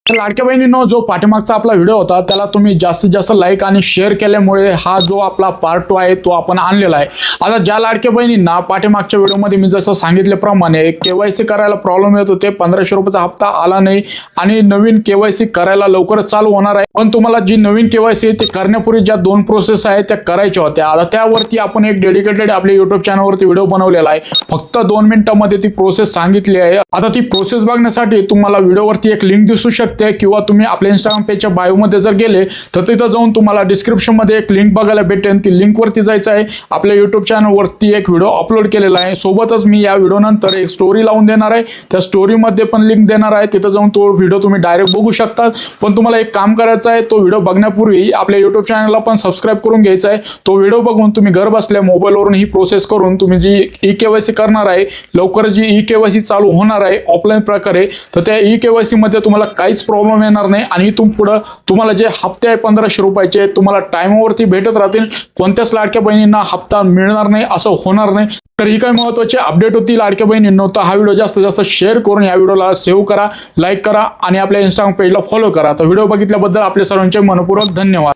तर लाडक्या बहिणींनो, जो पाठीमागचा आपला व्हिडिओ होता त्याला तुम्ही जास्तीत जास्त लाईक आणि शेअर केल्यामुळे हा जो आपला पार्ट 2 आहे तो आपण आणलेला आहे। आता ज्या लाडक्या बहिणींना पाठीमागच्या व्हिडिओमध्ये मी जसं सांगितल्याप्रमाणे केवायसी करायला प्रॉब्लेम येत होते, 1500 रुपयाचा हप्ता आला नाही आणि नवीन केवायसी करायला लवकरच चालू होणार आहे, पण तुम्हाला जी नवीन केवायसी ते करण्यापूर्वी ज्या 2 प्रोसेस आहेत त्या करायच्या होत्या। आता त्यावरती आपण एक डेडिकेटेड आपल्या YouTube चॅनलवरती व्हिडिओ बनवलेला आहे, फक्त 2 मिनिटांमध्ये ती प्रोसेस सांगितली आहे। आता ती प्रोसेस बघण्यासाठी तुम्हाला व्हिडिओवरती एक लिंक दिसू शकते किंवा तुम्ही आपल्या इंस्टाग्राम पेजच्या बायो मध्ये जर गेले तर तिथं जाऊन तुम्हाला डिस्क्रिप्शन मध्ये एक लिंक बघायला भेटेल, ती लिंक वरती जायचं आहे। आपल्या YouTube चॅनल वरती एक व्हिडिओ अपलोड केलेला आहे, सोबतच मी या व्हिडिओ नंतर एक स्टोरी लावून देणार आहे, त्या स्टोरी मध्ये पण लिंक देणार आहे, तिथं जाऊन तो व्हिडिओ तुम्ही डायरेक्ट बघू शकता। पण तुम्हाला एक काम करायचं आहे, तो व्हिडिओ बघण्यापूर्वी आपल्या YouTube चॅनलला पण सबस्क्राइब करून घ्यायचं आहे। तो व्हिडिओ बघून तुम्ही घर बसल्या मोबाईल वरून ही प्रोसेस करून तुम्ही जी ई-केवायसी करणार आहे, लवकर जी ई-केवायसी चालू होणार आहे ऑफलाईन प्रकारे, तर त्या ई-केवायसी मध्ये तुम्हाला काहीच प्रॉब्लेम येणार नाही आणि इथून पुढे तुम्हाला जे हप्ते आहे 1500 रुपयाचे तुम्हाला टाइमवरती भेटत राहतील, कोणत्याच लाडक्या बहिणींना हप्ता मिळणार नाही असं होणार नाही। तर ही काही महत्त्वाची अपडेट होती लाडक्या बहिणींनो। तर हा व्हिडिओ जास्तीत जास्त शेअर करून या व्हिडिओला सेव्ह करा, लाईक करा आणि आपल्या इंस्टाग्राम पेजला फॉलो करा। तर व्हिडिओ बघितल्याबद्दल आपल्या सर्वांचे मनपूर्वक धन्यवाद।